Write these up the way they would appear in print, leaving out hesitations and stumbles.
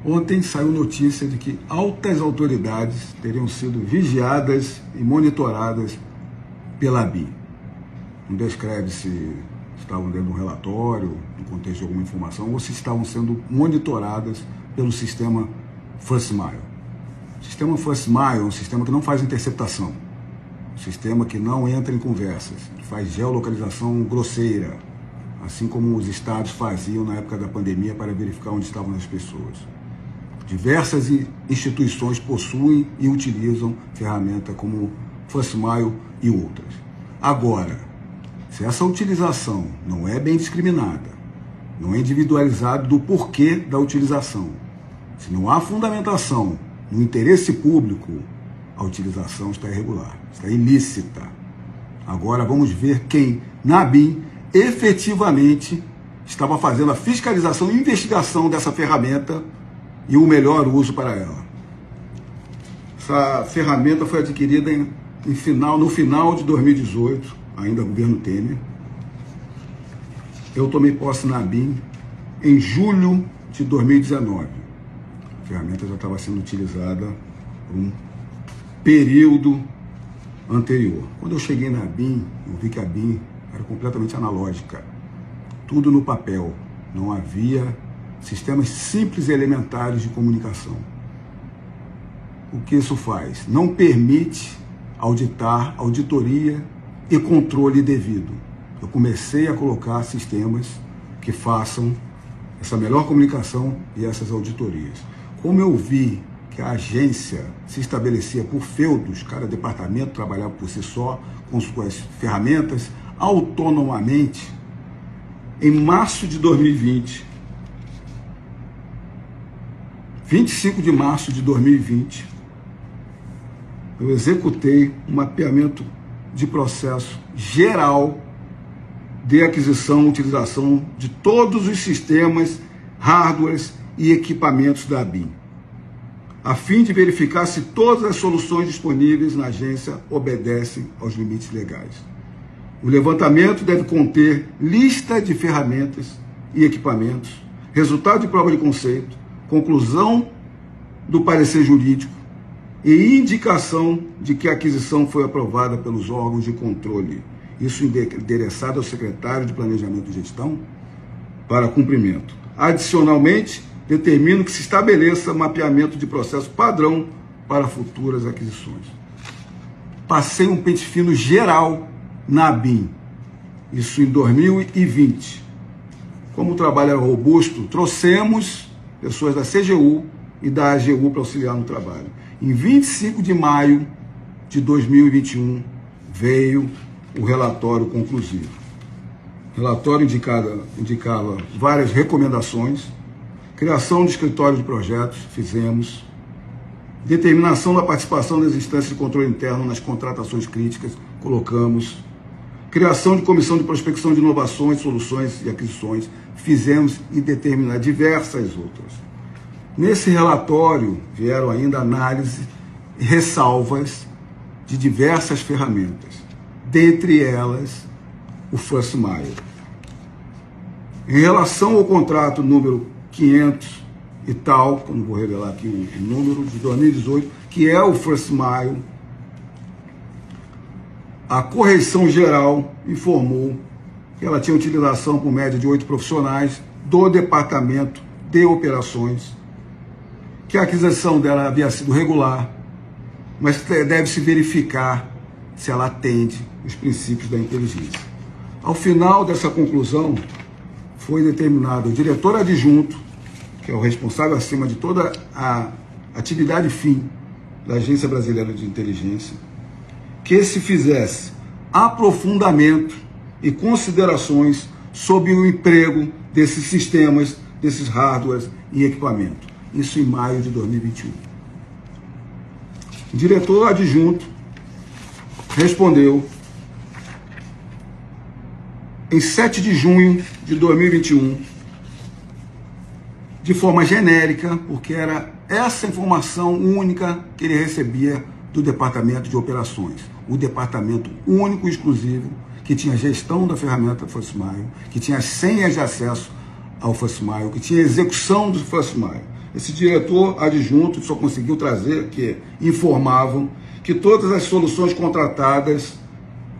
Ontem saiu notícia de que altas autoridades teriam sido vigiadas e monitoradas pela ABIN. Não descreve se estavam dentro de um relatório, no contexto de alguma informação, ou se estavam sendo monitoradas pelo sistema First Mile. O sistema First Mile é um sistema que não faz interceptação, um sistema que não entra em conversas, que faz geolocalização grosseira, assim como os estados faziam na época da pandemia para verificar onde estavam as pessoas. Diversas instituições possuem e utilizam ferramentas como First Mile e outras. Agora, se essa utilização não é bem discriminada, não é individualizado do porquê da utilização, se não há fundamentação no interesse público, a utilização está irregular, está ilícita. Agora vamos ver quem, na ABIN, efetivamente estava fazendo a fiscalização e investigação dessa ferramenta e o melhor uso para ela. Essa ferramenta foi adquirida no final de 2018, ainda governo Temer. Eu tomei posse na ABIN em julho de 2019. A ferramenta já estava sendo utilizada por um período anterior. Quando eu cheguei na ABIN, eu vi que a ABIN era completamente analógica. Tudo no papel. Não havia sistemas simples e elementares de comunicação. O que isso faz? Não permite auditar, auditoria e controle devido. Eu comecei a colocar sistemas que façam essa melhor comunicação e essas auditorias. Como eu vi que a agência se estabelecia por feudos, cada departamento trabalhava por si só, com suas ferramentas, autonomamente, em março de 2020, 25 de março de 2020, eu executei um mapeamento de processo geral de aquisição e utilização de todos os sistemas, hardwares e equipamentos da ABIN, a fim de verificar se todas as soluções disponíveis na agência obedecem aos limites legais. O levantamento deve conter lista de ferramentas e equipamentos, resultado de prova de conceito, conclusão do parecer jurídico e indicação de que a aquisição foi aprovada pelos órgãos de controle. Isso endereçado ao secretário de Planejamento e Gestão para cumprimento. Adicionalmente, determino que se estabeleça mapeamento de processo padrão para futuras aquisições. Passei um pente fino geral na ABIN, isso em 2020. Como o trabalho era robusto, trouxemos pessoas da CGU e da AGU para auxiliar no trabalho. Em 25 de maio de 2021, veio o relatório conclusivo. O relatório indicava várias recomendações, criação de escritório de projetos, fizemos, determinação da participação das instâncias de controle interno nas contratações críticas, colocamos, criação de comissão de prospecção de inovações, soluções e aquisições, fizemos e determinar diversas outras. Nesse relatório vieram ainda análise e ressalvas de diversas ferramentas, dentre elas o First Mile. Em relação ao contrato número 500 e tal, que eu não vou revelar aqui o número, de 2018, que é o First Mile, a correção geral informou que ela tinha utilização por média de 8 profissionais do departamento de operações, que a aquisição dela havia sido regular, mas deve-se verificar se ela atende os princípios da inteligência. Ao final dessa conclusão, foi determinado o diretor adjunto, que é o responsável acima de toda a atividade fim da Agência Brasileira de Inteligência, que se fizesse aprofundamento e considerações sobre o emprego desses sistemas, desses hardwares e equipamentos. Isso em maio de 2021. O diretor adjunto respondeu em 7 de junho de 2021, de forma genérica, porque era essa informação única que ele recebia do Departamento de Operações, o departamento único e exclusivo que tinha gestão da ferramenta First Mile, que tinha senhas de acesso ao First Mile, que tinha execução do First Mile. Esse diretor adjunto só conseguiu trazer que informavam que todas as soluções contratadas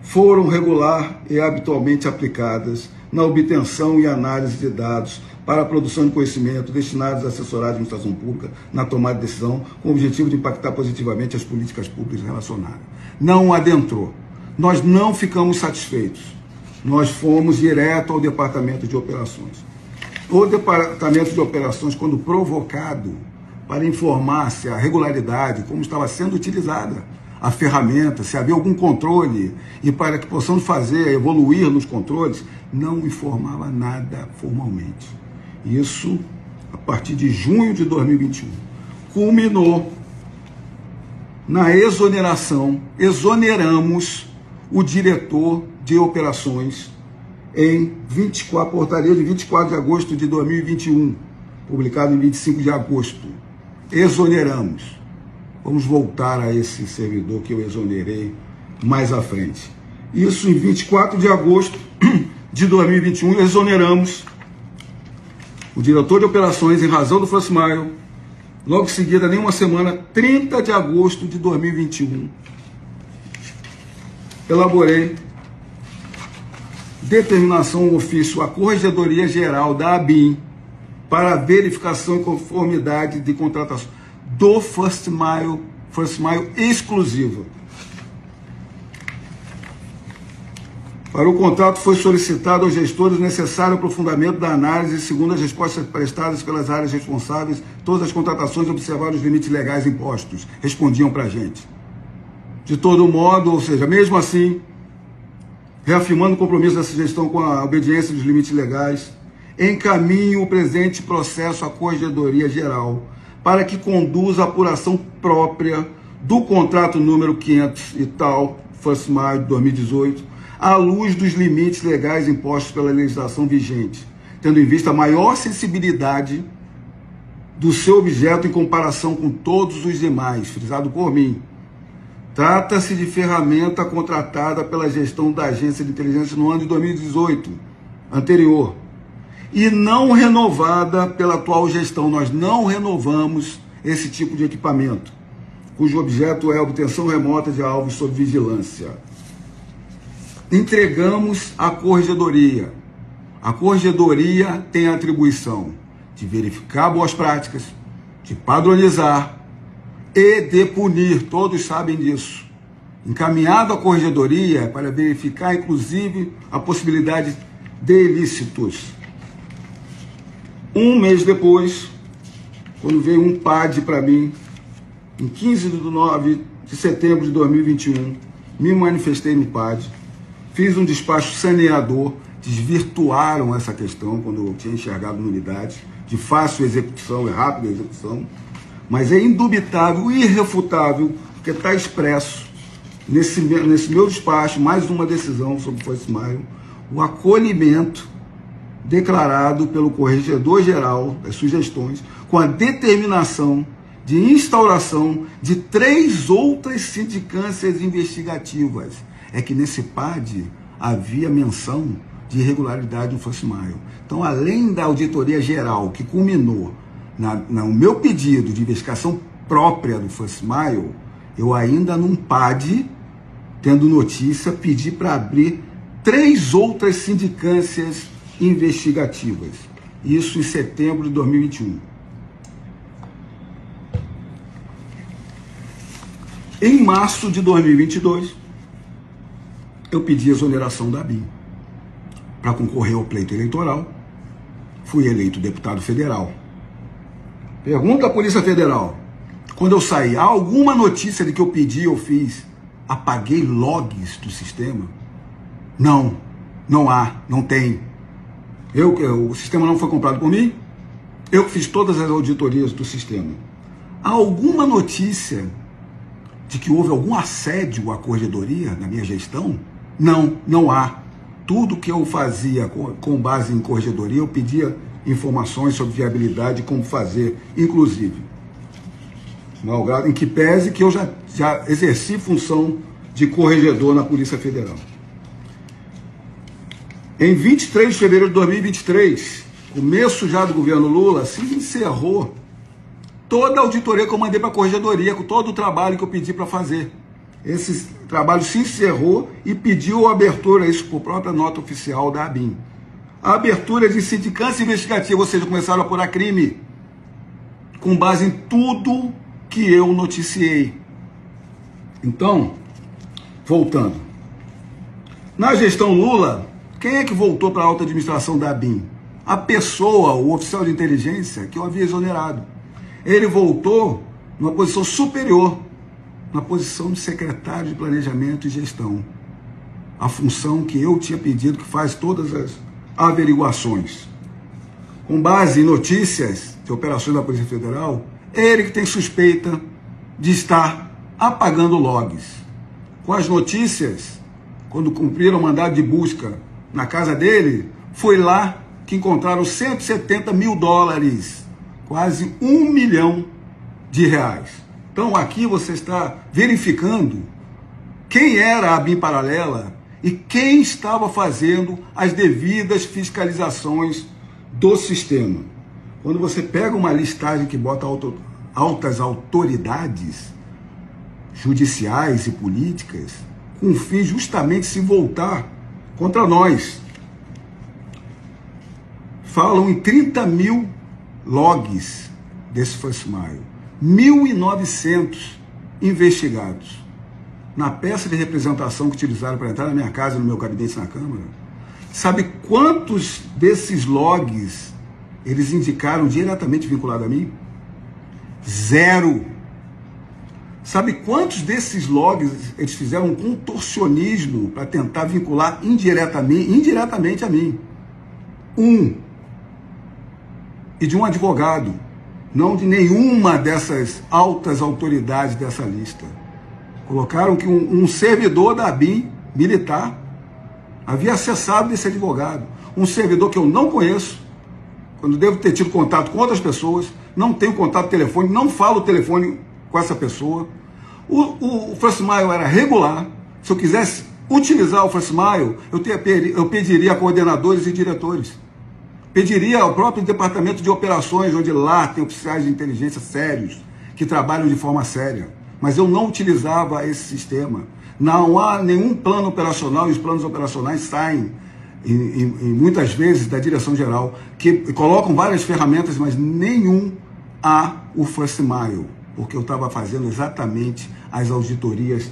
foram regular e habitualmente aplicadas na obtenção e análise de dados para a produção de conhecimento destinados a assessorar a administração pública na tomada de decisão com o objetivo de impactar positivamente as políticas públicas relacionadas. Não adentrou. Nós não ficamos satisfeitos. Nós fomos direto ao Departamento de Operações. O Departamento de Operações, quando provocado para informar se a regularidade, como estava sendo utilizada a ferramenta, se havia algum controle, e para que possamos fazer, evoluir nos controles, não informava nada formalmente. Isso, a partir de junho de 2021, culminou na exoneração, exoneramos o diretor de operações em portaria de 24 de agosto de 2021, publicado em 25 de agosto. Exoneramos. Vamos voltar a esse servidor que eu exonerei mais à frente. Isso em 24 de agosto de 2021, exoneramos o diretor de operações em razão do First Mile. Logo em seguida, nem uma semana, 30 de agosto de 2021, elaborei determinação ofício à Corregedoria Geral da ABIN para verificação e conformidade de contratação do First Mile exclusivo. Para o contrato foi solicitado aos gestores o necessário aprofundamento da análise, segundo as respostas prestadas pelas áreas responsáveis, todas as contratações observaram os limites legais impostos, respondiam para a gente. De todo modo, ou seja, mesmo assim, reafirmando o compromisso dessa gestão com a obediência dos limites legais, encaminho o presente processo à Corregedoria Geral para que conduza a apuração própria do contrato número 500 e tal, First Mile de 2018, à luz dos limites legais impostos pela legislação vigente, tendo em vista a maior sensibilidade do seu objeto em comparação com todos os demais, frisado por mim. Trata-se de ferramenta contratada pela gestão da Agência de Inteligência no ano de 2018, anterior, e não renovada pela atual gestão. Nós não renovamos esse tipo de equipamento, cujo objeto é a obtenção remota de alvos sob vigilância. Entregamos à Corregedoria. A Corregedoria tem a atribuição de verificar boas práticas, de padronizar e de punir, todos sabem disso. Encaminhado à Corregedoria para verificar, inclusive, a possibilidade de ilícitos. Um mês depois, quando veio um PAD para mim, em 15 de setembro de 2021, me manifestei no PAD, fiz um despacho saneador, desvirtuaram essa questão quando eu tinha enxergado na unidade, de fácil execução e rápida execução, mas é indubitável e irrefutável, porque está expresso nesse meu despacho, mais uma decisão sobre o First Mile, o acolhimento declarado pelo Corregedor Geral das sugestões, com a determinação de instauração de 3 outras sindicâncias investigativas. É que nesse PAD havia menção de irregularidade no First Mile. Então, além da auditoria geral, que culminou no meu pedido de investigação própria do First Mile, eu ainda num PAD, tendo notícia, pedi para abrir 3 outras sindicâncias investigativas. Isso em setembro de 2021. Em março de 2022, eu pedi a exoneração da ABIN para concorrer ao pleito eleitoral. Fui eleito deputado federal. Pergunta à Polícia Federal, quando eu saí, há alguma notícia de que eu pedi ou fiz, apaguei logs do sistema? Não, não há, não tem. O sistema não foi comprado por mim, eu que fiz todas as auditorias do sistema. Há alguma notícia de que houve algum assédio à Corregedoria na minha gestão? Não, não há. Tudo que eu fazia com base em Corregedoria, eu pedia informações sobre viabilidade e como fazer, inclusive. Malgrado em que pese que eu já exerci função de corregedor na Polícia Federal. Em 23 de fevereiro de 2023, começo já do governo Lula, se encerrou toda a auditoria que eu mandei para a corregedoria, com todo o trabalho que eu pedi para fazer. Esse trabalho se encerrou e pediu a abertura, isso por própria nota oficial da ABIN. A abertura de sindicância investigativa, ou seja, começaram a apurar crime, com base em tudo que eu noticiei. Então, voltando. Na gestão Lula, quem é que voltou para a alta administração da ABIN? A pessoa, o oficial de inteligência, que eu havia exonerado. Ele voltou numa posição superior, na posição de secretário de Planejamento e Gestão. A função que eu tinha pedido, que faz todas as averiguações. Com base em notícias de operações da Polícia Federal, ele que tem suspeita de estar apagando logs. Com as notícias, quando cumpriram o mandado de busca na casa dele, foi lá que encontraram 170 mil dólares, quase R$1 milhão. Então aqui você está verificando quem era a ABIN paralela e quem estava fazendo as devidas fiscalizações do sistema. Quando você pega uma listagem que bota altas autoridades judiciais e políticas, com o fim justamente de se voltar contra nós. Falam em 30 mil logs desse First Mile, 1.900 investigados. Na peça de representação que utilizaram para entrar na minha casa, no meu gabinete na Câmara, sabe quantos desses logs eles indicaram diretamente vinculado a mim? 0. Sabe quantos desses logs eles fizeram um contorcionismo para tentar vincular indiretamente a mim? 1. E de um advogado, não de nenhuma dessas altas autoridades dessa lista. Colocaram que um servidor da ABIN militar havia acessado desse advogado. Um servidor que eu não conheço, quando devo ter tido contato com outras pessoas, não tenho contato telefônico, não falo telefone com essa pessoa. O First Mile era regular. Se eu quisesse utilizar o First Mile, eu pediria a coordenadores e diretores. Pediria ao próprio departamento de operações, onde lá tem oficiais de inteligência sérios, que trabalham de forma séria. Mas eu não utilizava esse sistema. Não há nenhum plano operacional, e os planos operacionais saem, muitas vezes, da direção-geral, que colocam várias ferramentas, mas nenhum há o First Mile, porque eu estava fazendo exatamente as auditorias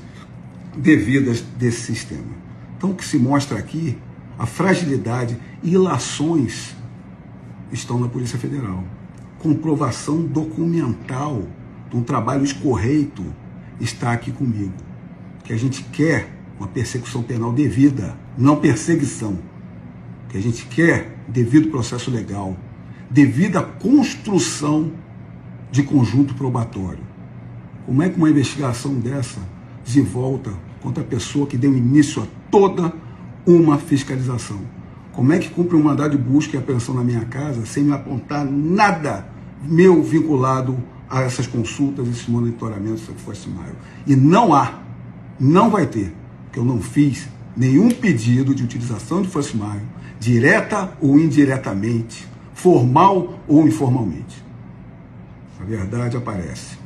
devidas desse sistema. Então, o que se mostra aqui, a fragilidade e ilações estão na Polícia Federal. Comprovação documental de um trabalho escorreito está aqui comigo. Que a gente quer uma persecução penal devida, não perseguição. Que a gente quer devido processo legal, devida construção de conjunto probatório. Como é que uma investigação dessa desenvolta contra a pessoa que deu início a toda uma fiscalização? Como é que cumpre um mandado de busca e apreensão na minha casa sem me apontar nada meu vinculado a essas consultas, esses monitoramentos que fosse Maio? E não há, não vai ter, porque eu não fiz nenhum pedido de utilização de First Mile, direta ou indiretamente, formal ou informalmente. A verdade aparece.